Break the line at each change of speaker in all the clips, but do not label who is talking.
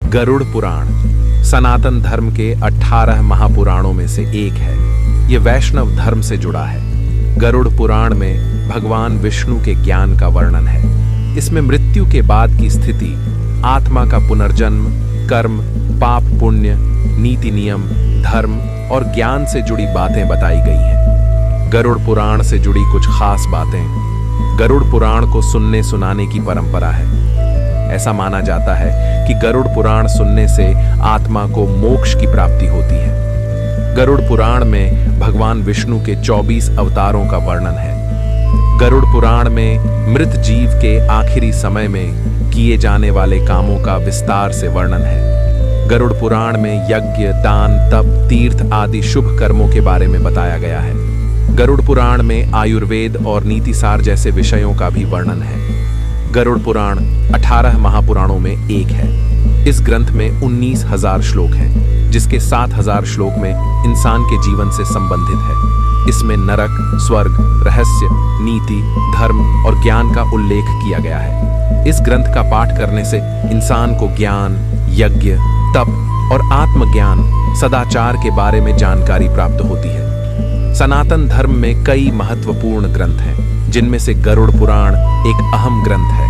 गरुड़ पुराण सनातन धर्म के 18 महापुराणों में से एक है। ये वैष्णव धर्म से जुड़ा है। गरुड़ पुराण में भगवान विष्णु के ज्ञान का वर्णन है। इसमें मृत्यु के बाद की स्थिति, आत्मा का पुनर्जन्म, कर्म, पाप पुण्य, नीति नियम, धर्म और ज्ञान से जुड़ी बातें बताई गई हैं। गरुड़ पुराण से जुड़ी कुछ खास बातें। गरुड़ पुराण को सुनने सुनाने की परंपरा है। ऐसा माना जाता है कि गरुड़ पुराण सुनने से आत्मा को मोक्ष की प्राप्ति होती है। गरुड़ पुराण में भगवान विष्णु के 24 अवतारों का वर्णन है। गरुड़ पुराण में मृत जीव के आखिरी समय में किए जाने वाले कामों का विस्तार से वर्णन है। गरुड़ पुराण में यज्ञ, दान, तप, तीर्थ आदि शुभ कर्मों के बारे में बताया गया है। गरुड़ पुराण में आयुर्वेद और नीतिसार जैसे विषयों का भी वर्णन है। गरुड़ पुराण 18 महापुराणों में एक है। इस ग्रंथ में 19,000 श्लोक हैं, जिसके 7,000 श्लोक में इंसान के जीवन से संबंधित है। इसमें नरक, स्वर्ग, रहस्य, नीति, धर्म और ज्ञान का उल्लेख किया गया है। इस ग्रंथ का पाठ करने से इंसान को ज्ञान, यज्ञ, तप और आत्मज्ञान, सदाचार के बारे में जानकारी प्राप्त होती है। सनातन धर्म में कई महत्वपूर्ण ग्रंथ हैं, जिनमें से गरुड़ पुराण एक अहम ग्रंथ है।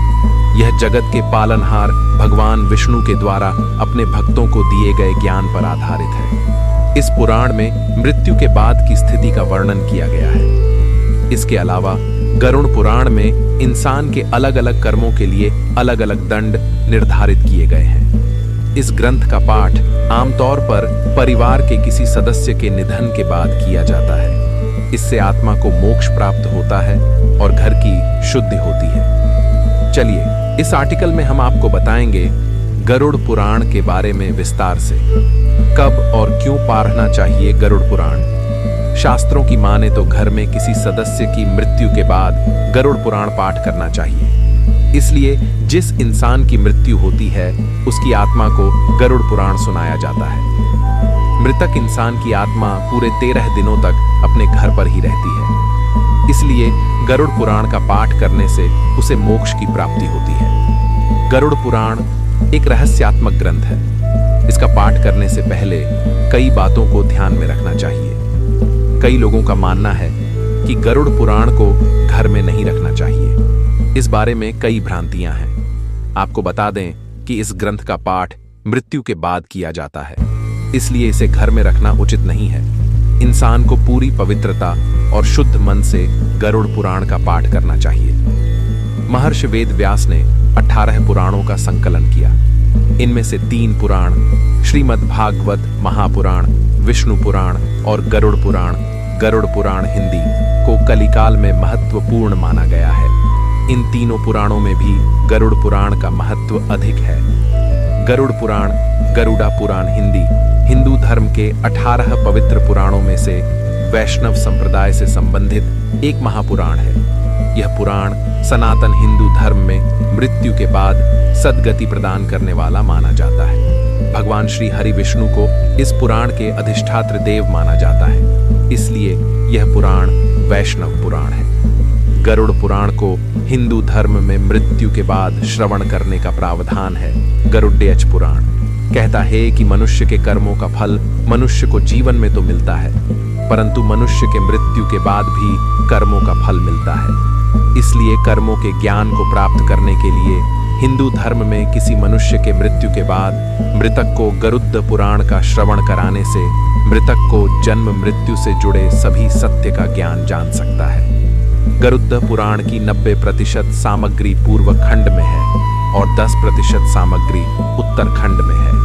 यह जगत के पालनहार भगवान विष्णु के द्वारा अपने भक्तों को दिए गए ज्ञान पर आधारित है। इस पुराण में मृत्यु के बाद की स्थिति का वर्णन किया गया है। इसके अलावा गरुड़ पुराण में इंसान के अलग अलग कर्मों के लिए अलग अलग दंड निर्धारित किए गए हैं। इस ग्रंथ का पाठ आमतौर पर परिवार के किसी सदस्य के निधन के बाद किया जाता है। इससे आत्मा को मोक्ष प्राप्त होता है और घर की शुद्धि होती है। चलिए, इस आर्टिकल में हम आपको बताएंगे गरुड़ पुराण के बारे में विस्तार से। कब और क्यों पढ़ना चाहिए गरुड़ पुराण? शास्त्रों की माने तो घर में किसी सदस्य की मृत्यु के बाद गरुड़ पुराण पाठ करना चाहिए। इसलिए जिस इंसान की मृत्यु होती है, उसकी आत्मा को गरुड़ पुराण सुनाया जाता है। मृतक इंसान की आत्मा पूरे 13 दिनों तक अपने घर पर ही रहती है। इसलिए गरुड़ पुराण का पाठ करने से उसे मोक्ष की प्राप्ति होती है। गरुड़ पुराण एक रहस्यात्मक ग्रंथ है। इसका पाठ करने से पहले कई बातों को ध्यान में रखना चाहिए। कई लोगों का मानना है कि गरुड़ पुराण को घर में नहीं रखना चाहिए। इस बारे में कई भ्रांतियां हैं। आपको बता दें कि इस ग्रंथ का पाठ मृत्यु के बाद किया जाता है, इसलिए इसे घर में रखना उचित नहीं है। इंसान को पूरी पवित्रता और शुद्ध मन से गरुड़ पुराण का पाठ करना चाहिए। महर्षि वेद व्यास ने 18 पुराणों का संकलन किया। इनमें से 3 पुराण, श्रीमद् भागवत महापुराण, विष्णु पुराण और गरुड़ पुराण हिंदी को कलिकाल में महत्वपूर्ण माना गया है। इन तीनों पुराणों में भी गरुड़ पुराण का महत्व अधिक है। गरुड़ पुराण, गरुड़ा पुराण हिंदी, हिंदू धर्म के 18 पवित्र पुराणों में से वैष्णव संप्रदाय से संबंधित एक महापुराण है। यह पुराण सनातन हिंदू धर्म में मृत्यु के बाद सद्गति प्रदान करने वाला माना जाता है। भगवान श्री हरि विष्णु को इस पुराण के अधिष्ठात्र देव माना जाता है, इसलिए यह पुराण वैष्णव पुराण है। गरुड़ पुराण को हिंदू धर्म में मृत्यु के बाद श्रवण करने का प्रावधान है। गरुड़ेच पुराण कहता है कि मनुष्य के कर्मों का फल मनुष्य को जीवन में तो मिलता है, परंतु मनुष्य के मृत्यु के बाद भी कर्मों का फल मिलता है। इसलिए कर्मों के ज्ञान को प्राप्त करने के लिए हिंदू धर्म में किसी मनुष्य के मृत्यु के बाद मृतक को गरुड़ पुराण का श्रवण कराने से मृतक को जन्म मृत्यु से जुड़े सभी सत्य का ज्ञान जान सकता है। गरुड़ पुराण की 90% सामग्री पूर्व खंड में है और 10% सामग्री उत्तर खंड में है।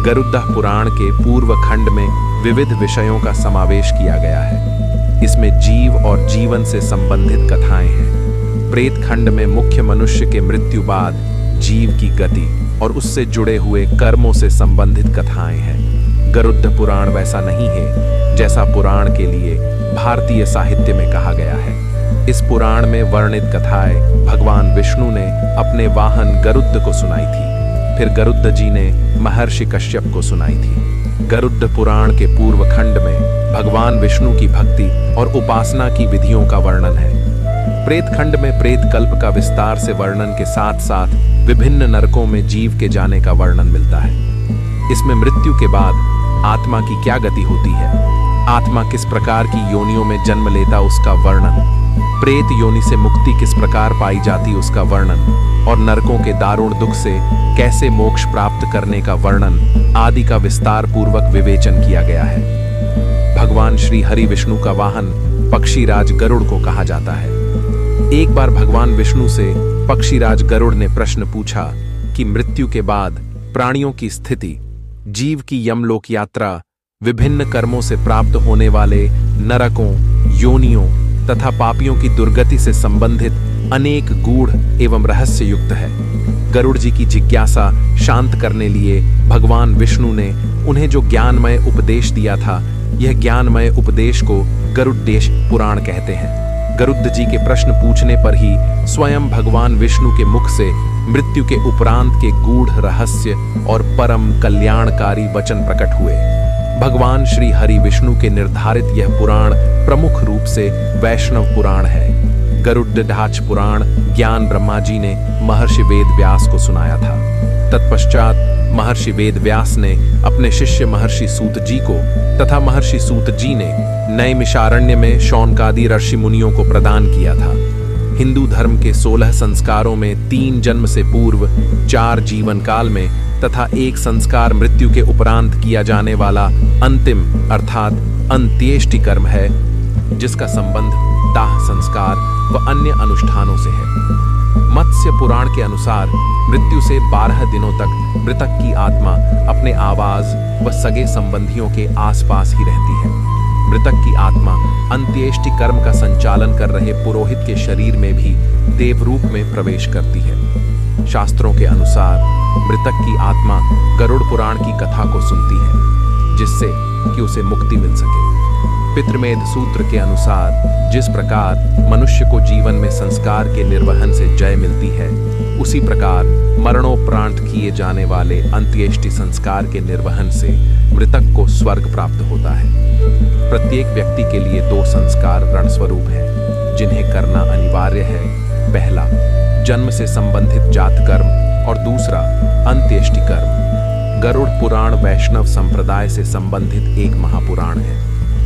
गरुड़ पुराण के पूर्व खंड में विविध विषयों का समावेश किया गया है। इसमें जीव और जीवन से संबंधित कथाएं हैं। प्रेत खंड में मुख्य मनुष्य के मृत्यु बाद जीव की गति और उससे जुड़े हुए कर्मों से संबंधित कथाएं हैं। गरुड़ पुराण वैसा नहीं है जैसा पुराण के लिए भारतीय साहित्य में कहा गया है। इस पुराण में वर्णित कथाएं भगवान विष्णु ने अपने वाहन गरुड़ को सुनाई थी, फिर गरुड़ जी ने महर्षि कश्यप को सुनाई थी। गरुड़ पुराण के पूर्व खंड में भगवान विष्णु की भक्ति और उपासना की विधियों का वर्णन है। प्रेतखंड में प्रेत कल्प का विस्तार से वर्णन के साथ साथ विभिन्न नरकों में जीव के जाने का वर्णन मिलता है। इसमें मृत्यु के बाद आत्मा की क्या गति होती है, आत्मा किस प्रकार की योनियों में जन्म लेता उसका वर्णन, प्रेत योनि से मुक्ति किस प्रकार पाई जाती उसका वर्णन और नरकों के दारुण दुख से कैसे मोक्ष प्राप्त करने का वर्णन आदि का विस्तार पूर्वक विवेचन किया गया है। भगवान श्री हरि विष्णु का वाहन पक्षीराज गरुड़ को कहा जाता है। एक बार भगवान विष्णु से पक्षीराज गरुड़ ने प्रश्न पूछा कि मृत्यु के बाद प्राणियों की स्थिति, जीव की यमलोक यात्रा, विभिन्न कर्मों से प्राप्त होने वाले नरकों, योनियों तथा पापियों की दुर्गति से संबंधित अनेक गूढ़ एवं रहस्य युक्त है। गरुड़ जी की जिज्ञासा शांत करने लिए भगवान विष्णु ने उन्हें जो ज्ञानमय उपदेश दिया था, यह ज्ञानमय उपदेश को गरुड़ेश पुराण कहते हैं। गरुड़ जी के प्रश्न पूछने पर ही स्वयं भगवान विष्णु के मुख से मृत्यु के उपरांत के गूढ़ रहस्य और परम कल्याणकारी वचन प्रकट हुए। भगवान श्री हरि विष्णु के निर्धारित यह पुराण प्रमुख रूप से वैष्णव पुराण है। गरुड़ध्वज पुराण ज्ञान ब्रह्मा जी ने महर्षि वेद व्यास को सुनाया था। तत्पश्चात महर्षि वेद व्यास ने अपने शिष्य महर्षि सूत जी को तथा महर्षि सूत जी ने नैमिषारण्य में शौनकादि ऋषि मुनियों को प्रदान किया था। हिंदू धर्म के 16 संस्कारों में 3 जन्म से पूर्व, 4 जीवन काल में तथा 1 संस्कार मृत्यु के उपरांत किया जाने वाला अंतिम अर्थात अंत्येष्टि कर्म है, जिसका संबंध दाह संस्कार व अन्य अनुष्ठानों से है। मत्स्य पुराण के अनुसार मृत्यु से 12 दिनों तक मृतक की आत्मा अपने आवास व सगे संबंधियों के आसपास ही रहती है। मृतक की आत्मा अंत्येष्टि कर्म का संचालन कर रहे पुरोहित के शरीर में भी देवरूप में प्रवेश करती है। शास्त्रों के अनुसार मृतक की आत्मा गरुड़ पुराण की कथा को सुनती है, जिससे कि उसे मुक्ति मिल सके। पितृमेध सूत्र के अनुसार जिस प्रकार मनुष्य को जीवन में संस्कार के निर्वहन से जय मिलती है, उसी प्रकार मरणोपरांत किए जाने वाले अंत्येष्टि संस्कार के निर्वहन से मृतक को स्वर्ग प्राप्त होता है। प्रत्येक व्यक्ति के लिए 2 संस्कार रण स्वरूप हैं, जिन्हें करना अनिवार्य है। पहला, जन्म से संबंधित जात कर्म और दूसरा अंत्येष्टि कर्म। गरुड़ पुराण वैष्णव संप्रदाय से संबंधित एक महापुराण है।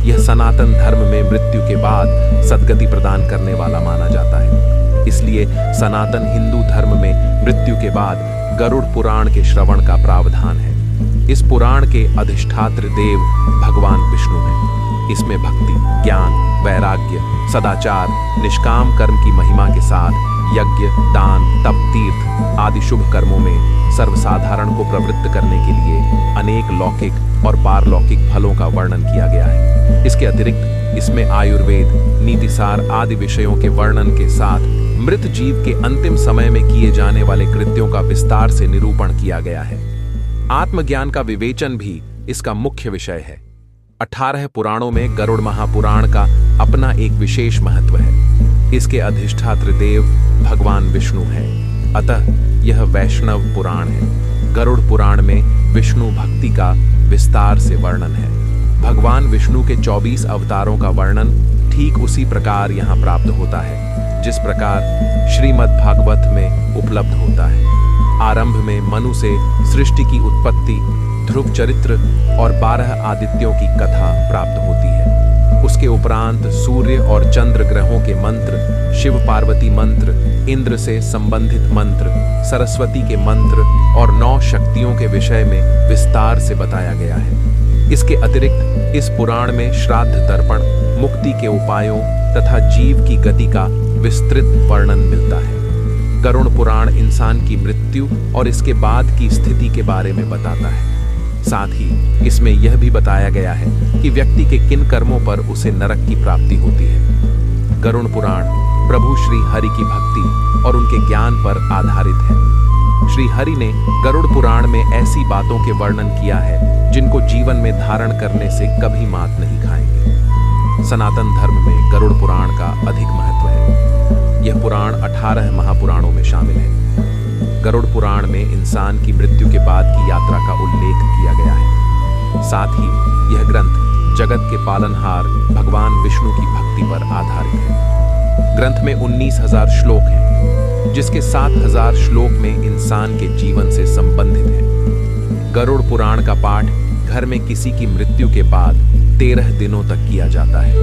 यह सनातन धर्म में मृत्यु के बाद सद्गति प्रदान करने वाला माना जाता है। इसलिए सनातन हिंदू धर्म में मृत्यु के बाद गरुड़ पुराण के श्रवण का प्रावधान है। इस पुराण के अधिष्ठात्र देव भगवान विष्णु हैं। इसमें भक्ति, ज्ञान, वैराग्य, सदाचार, निष्काम कर्म की महिमा के साथ यज्ञ, दान, तप, तीर्थ आदि शुभ कर्मों में सर्वसाधारण को प्रवृत्त करने के लिए अनेक लौकिक और पारलौकिक फलों का वर्णन किया गया है। इसके अतिरिक्त इसमें आयुर्वेद, नीतिसार आदि विषयों के वर्णन के साथ मृत जीव के अंतिम समय में किए जाने वाले कृत्यों का विस्तार से निरूपण किया गया है। आत्मज्ञान का विवेचन भी इसका मुख्य विषय है। 18 पुराणों में गरुड़ महापुराण का अपना एक विशेष महत्व है। इसके अधिष्ठात्र देव भगवान विष्णु है, अतः यह वैष्णव पुराण है। गरुड़ पुराण में विष्णु भक्ति का विस्तार से वर्णन है। भगवान विष्णु के 24 अवतारों का वर्णन ठीक उसी प्रकार यहाँ प्राप्त होता है, जिस प्रकार श्रीमद् भागवत में उपलब्ध होता है। आरंभ में मनु से सृष्टि की उत्पत्ति, ध्रुव चरित्र और 12 आदित्यों की कथा प्राप्त होती है। उसके उपरांत सूर्य और चंद्र ग्रहों के मंत्र, शिव पार्वती मंत्र, इंद्र से संबंधित मंत्र, सरस्वती के मंत्र और 9 शक्तियों के विषय में विस्तार से बताया गया है। इसके अतिरिक्त इस पुराण में श्राद्ध तर्पण, मुक्ति के उपायों तथा जीव की गति का विस्तृत वर्णन मिलता है। गरुड़ पुराण इंसान की मृत्यु और इसके बाद की स्थिति के बारे में बताता है। साथ ही इसमें यह भी बताया गया है कि व्यक्ति के किन कर्मों पर उसे नरक की प्राप्ति होती है। गरुड़ पुराण प्रभु श्री हरि की भक्ति और उनके ज्ञान पर आधारित है। श्री हरि ने गरुड़ पुराण में ऐसी बातों के वर्णन किया है जिनको जीवन में धारण करने से कभी मात नहीं खाएंगे। सनातन धर्म में गरुड़ पुराण का अधिक महत्व है। यह पुराण 18 महापुराणों में शामिल है। गरुड़ पुराण में इंसान की मृत्यु के बाद की यात्रा का उल्लेख किया गया है। साथ ही यह ग्रंथ जगत के पालनहार भगवान विष्णु की भक्ति पर आधारित है। ग्रंथ में 19,000 श्लोक हैं, जिसके 7,000 श्लोक में इंसान के जीवन से संबंधित हैं। गरुड़ पुराण का पाठ घर में किसी की मृत्यु के बाद 13 दिनों तक किया जाता है,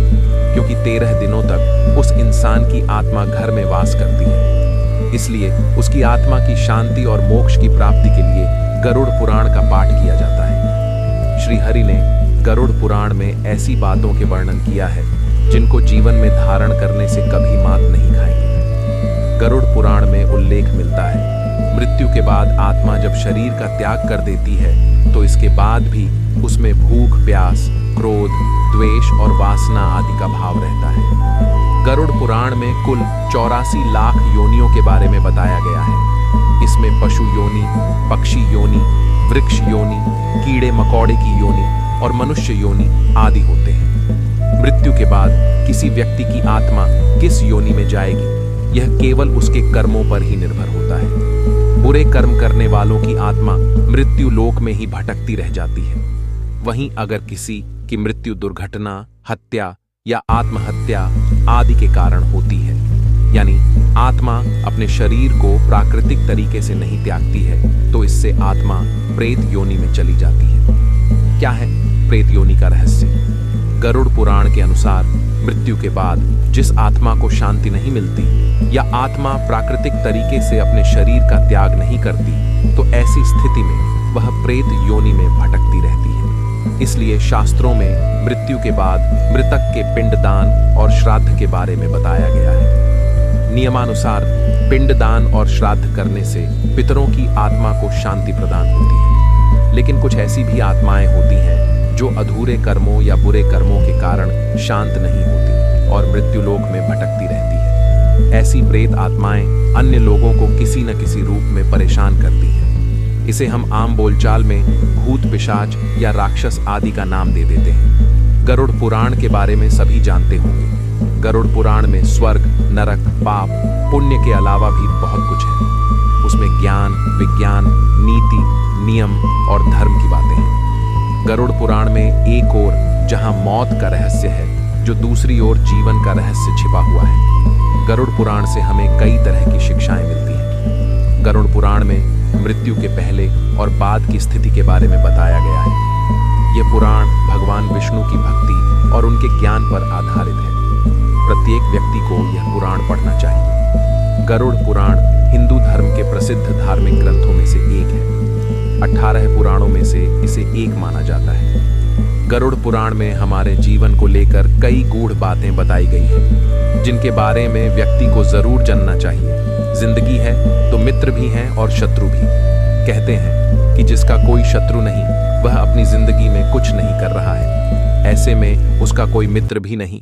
क्योंकि 13 दिनों तक उस इंसान की आत्मा घर में वास करती है। इसलिए उसकी आत्मा की शांति और मोक्ष की प्राप्ति के लिए गरुड़ पुराण का पाठ किया जाता है। श्री हरि ने गरुड़ पुराण में ऐसी बातों के वर्णन किया है जिनको जीवन में धारण करने से कभी मात नहीं खाएंगे। गरुड़ पुराण में उल्लेख मिलता है, मृत्यु के बाद आत्मा जब शरीर का त्याग कर देती है तो इसके बाद भी उसमें भूख, प्यास, क्रोध, द्वेष और वासना आदि का भाव रहता है। गरुड़ पुराण में कुल 84 लाख योनियों के बारे में बताया गया है। इसमें पशु योनि, पक्षी योनि, वृक्ष योनि, कीड़े मकोड़े की योनि और मनुष्य योनि आदि होते हैं। मृत्यु के बाद किसी व्यक्ति की आत्मा किस योनि में जाएगी, यह केवल उसके कर्मों पर ही निर्भर होता है। बुरे कर्म करने वालों की आत्मा मृत्यु लोक में ही भटकती रह जाती है। वहीं अगर किसी की मृत्यु दुर्घटना, हत्या या आत्महत्या आदि के कारण होती है, यानी आत्मा अपने शरीर को प्राकृतिक तरीके से नहीं त्यागती है, तो इससे आत्मा प्रेत योनि में चली जाती है। क्या है प्रेत योनि का रहस्य? गरुड़ पुराण के अनुसार मृत्यु के बाद जिस आत्मा को शांति नहीं मिलती या आत्मा प्राकृतिक तरीके से अपने शरीर का त्याग नहीं करती, तो ऐसी स्थिति में वह प्रेत योनि में भटकती रहती है। इसलिए शास्त्रों में मृत्यु के बाद मृतक के पिंडदान और श्राद्ध के बारे में बताया गया है। नियमानुसार पिंडदान और श्राद्ध करने से पितरों की आत्मा को शांति प्रदान होती है। लेकिन कुछ ऐसी भी आत्माएं होती हैं जो अधूरे कर्मों या बुरे कर्मों के कारण शांत नहीं होती और मृत्यु लोक में भटकती रहती है। ऐसी प्रेत आत्माएं अन्य लोगों को किसी न किसी रूप में परेशान करती हैं। इसे हम आम बोलचाल में भूत, पिशाच या राक्षस आदि का नाम दे देते हैं। गरुड़ पुराण के बारे में सभी जानते होंगे। गरुड़ पुराण में स्वर्ग, नरक, पाप, पुण्य के अलावा भी बहुत कुछ है। उसमें ज्ञान, विज्ञान, नीति, नियम और धर्म की बातें हैं। गरुड़ पुराण में एक ओर जहां मौत का रहस्य है, जो दूसरी ओर जीवन का रहस्य छिपा हुआ है। गरुड़ पुराण से हमें कई तरह की शिक्षाएं मिलती हैं। गरुड़ पुराण में मृत्यु के पहले और बाद की स्थिति के बारे में बताया गया है। यह पुराण भगवान विष्णु की भक्ति और उनके ज्ञान पर आधारित है। प्रत्येक व्यक्ति को यह पुराण पढ़ना चाहिए। गरुड़ पुराण हिंदू धर्म के प्रसिद्ध धार्मिक ग्रंथों में से एक है। 18 पुराणों में से इसे एक माना जाता है। गरुड़ पुराण में हमारे जीवन को लेकर कई गूढ़ बातें बताई गई हैं, जिनके बारे में व्यक्ति को जरूर जानना चाहिए। जिंदगी है तो मित्र भी हैं और शत्रु भी। कहते हैं कि जिसका कोई शत्रु नहीं, वह अपनी जिंदगी में कुछ नहीं कर रहा है। ऐसे में उसका कोई मित्र भी नहीं।